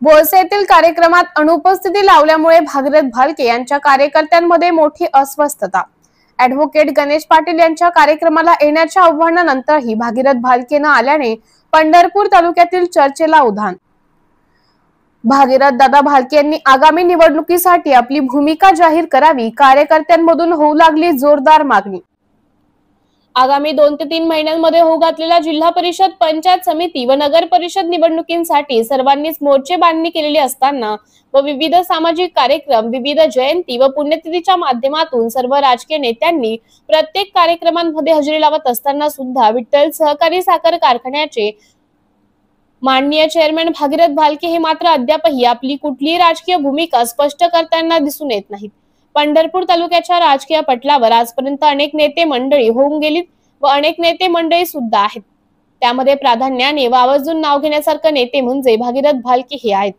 बोरसे येथील कार्यक्रमात अनुपस्थिती लावल्यामुळे भागीरथ भालके यांच्या कार्यकर्त्यांमध्ये मोठी अस्वस्थता। ॲडव्होकेट गणेश पाटील यांच्या कार्यक्रमाला येण्याच्या आव्हानानंतरही भागीरथ भालके न आल्याने पंढरपूर तालुक्यातील चर्चेला उधाण। भागीरथ दादा भालके यांनी आगामी निवडणुकीसाठी आपली भूमिका जाहीर करावी, कार्यकर्त्यांमधून होऊ लागली जोरदार मागणी। आगामी 2 ते 3 महिन्यांमध्ये होऊ घातलेल्या जिल्हा परिषद, पंचायत समिती व नगर परिषद निवडणुकींसाठी सर्वांनीच मोर्चे बांधणी केलेली असताना व विविध सामाजिक कार्यक्रम, विविध जयंती व पुण्यतिथीच्या माध्यमातून सर्व राजकीय नेत्यांनी प्रत्येक कार्यक्रमांमध्ये हजेरी लावत असताना सुद्धा विठ्ठल सहकारी साखर कारखान्याचे माननीय चेअरमॅन भागीरथ भालके हे मात्र अद्यापही आपली कुठलीही राजकीय भूमिका स्पष्ट करताना दिसून येत नाहीत। पंढरपूर तालुक्याच्या राजकीय पटलावर आजपर्यंत अनेक नेते मंडळी होऊन गेलीत व अनेक नेते मंडळी सुद्धा आहेत। त्यामध्ये प्राधान्याने व आवर्जून नाव घेण्यासारखे नेते म्हणजे भागीरथ भालके हे आहेत।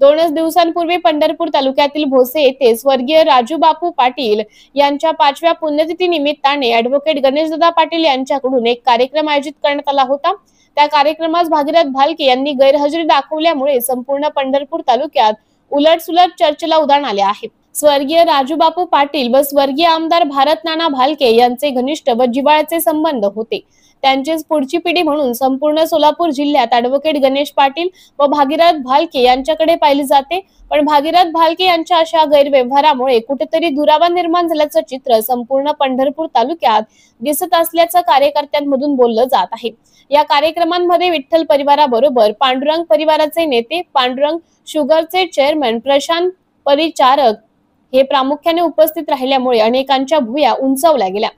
2 दिवसांपूर्वी पंढरपूर तालुक्यातील भोसे येथे स्वर्गीय राजू बापू पाटील यांच्या 5व्या पुण्यतिथी निमित्ताने ॲडव्होकेट गणेशदादा पाटील यांच्याकडून एक कार्यक्रम आयोजित करण्यात आला होता। त्या कार्यक्रमास भागीरथ भालके यांनी गैरहजेरी दाखवल्यामुळे संपूर्ण पंढरपूर तालुक्यात उलटसुलट चर्चेला उधाण आले आहे। स्वर्गीय राजू बापू पाटील व स्वर्गीय आमदार भारत नाना भालके यांचे घनिष्ठ व जिव्हाळ्याचे संबंध होते। त्यांचीच पुढची पिढी म्हणून संपूर्ण सोलापूर जिल्ह्यात ॲडव्होकेट गणेश पाटील व भागीरथ भालके यांच्याकडे पाहिली जाते। पण भागीरथ भालके यांच्या अशा गैरव्यवहारामुळे कुठेतरी दुरावा निर्माण झाल्याचं चित्र संपूर्ण पंढरपूर तालुक्यात दिसत असल्याचं कार्यकर्त्यांमधून बोललं जात आहे। या कार्यक्रमांमध्ये विठ्ठल परिवाराबरोबर पांडुरंग परिवाराचे नेते, पांडुरंग शुगरचे चेअरमन प्रशांत परिचारक हे प्रामुख्याने उपस्थित राहिल्यामुळे अनेकांच्या भुया उंचावल्या गेल्या।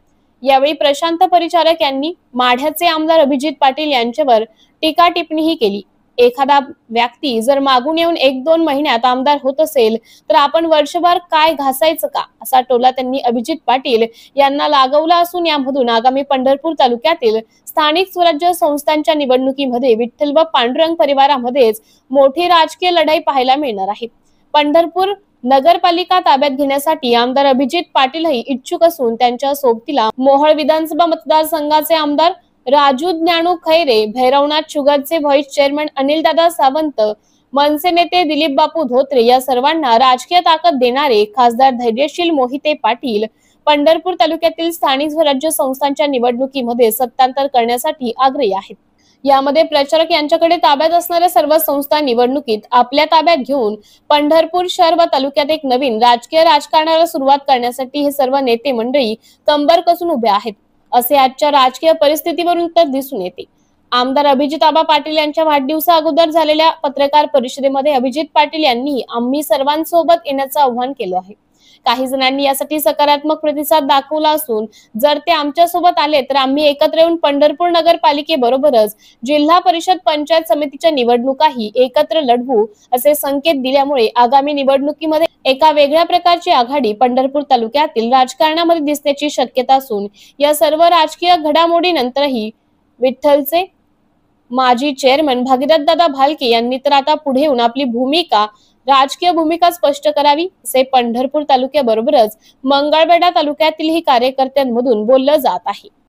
यावेळी प्रशांत परिचारक यांनी माढ्याचे आमदार अभिजित पाटील यांच्यावर टीका टिप्पणीही केली। एखादा व्यक्ती जर मागून येऊन 1-2 महिन्यात आमदार होत असेल तर आपण वर्षभर काय घासायचं का, असा टोला त्यांनी अभिजित पाटील यांना लागवला असून यामधून आगामी पंढरपूर तालुक्यातील स्थानिक स्वराज्य संस्थांच्या निवडणुकीमध्ये विठ्ठल व पांडुरंग परिवारामध्येच मोठी राजकीय लढाई पाहायला मिळणार आहे। पंढरपूर नगरपालिका ताब्यात घेण्यासाठी आमदार अभिजित पाटीलही इच्छुक असून त्यांच्या सोबतीला मोहोळ विधानसभा मतदारसंघाचे आमदार राजू ज्ञानू खैरे, भैरवनाथ शुगरचे व्हाईस चेअरमन अनिलदादा सावंत, मनसे नेते दिलीप बापू धोत्रे या सर्वांना राजकीय ताकद देणारे खासदार धैर्यशील मोहिते पाटील पंढरपूर तालुक्यातील स्थानिक स्वराज्य संस्थांच्या निवडणुकीमध्ये सत्तांतर करण्यासाठी आग्रही आहेत। यामध्ये प्रचारक यांच्याकडे ताब्यात असणाऱ्या सर्व संस्था निवडणुकीत आपल्या ताब्यात घेऊन पंढरपूर शहर व तालुक्यात एक नवीन राजकीय राजकारणाला सुरुवात करण्यासाठी हे सर्व नेते मंडळी कंबर कसून उभे आहेत, असे आजच्या राजकीय परिस्थितीवरून तर दिसून येते। आमदार अभिजित आबा पाटील यांच्या वाढदिवसा अगोदर झालेल्या पत्रकार परिषदेमध्ये अभिजित पाटील यांनी आम्ही सर्वांसोबत येण्याचं आवाहन केलं आहे। काही जणांनी यासाठी सकारात्मक प्रतिसाद दाखवला असून जर ते आमच्या सोबत आले तर आम्ही एकत्र येऊन पंढरपूर नगरपालिकेबरोबरच जिल्हा परिषद, पंचायत समितीच्या निवडणुकाही एकत्र लढवू असे संकेत दिल्यामुळे आगामी निवडणुकीमध्ये एका वेगळ्या प्रकारची आघाडी पंढरपूर तालुक्यातील राजकारणामध्ये दिसण्याची शक्यता असून या सर्व राजकीय घडामोडीनंतरही विठ्ठलचे माजी चेअरमन भागीरथ दादा भालके यांनी तर आता पुढे येऊन आपली राजकीय भूमिका स्पष्ट करावी, असे पंढरपूर तालुक्याबरोबरच मंगळवेढा तालुक्यातीलही कार्यकर्त्यांमधून बोललं जात आहे।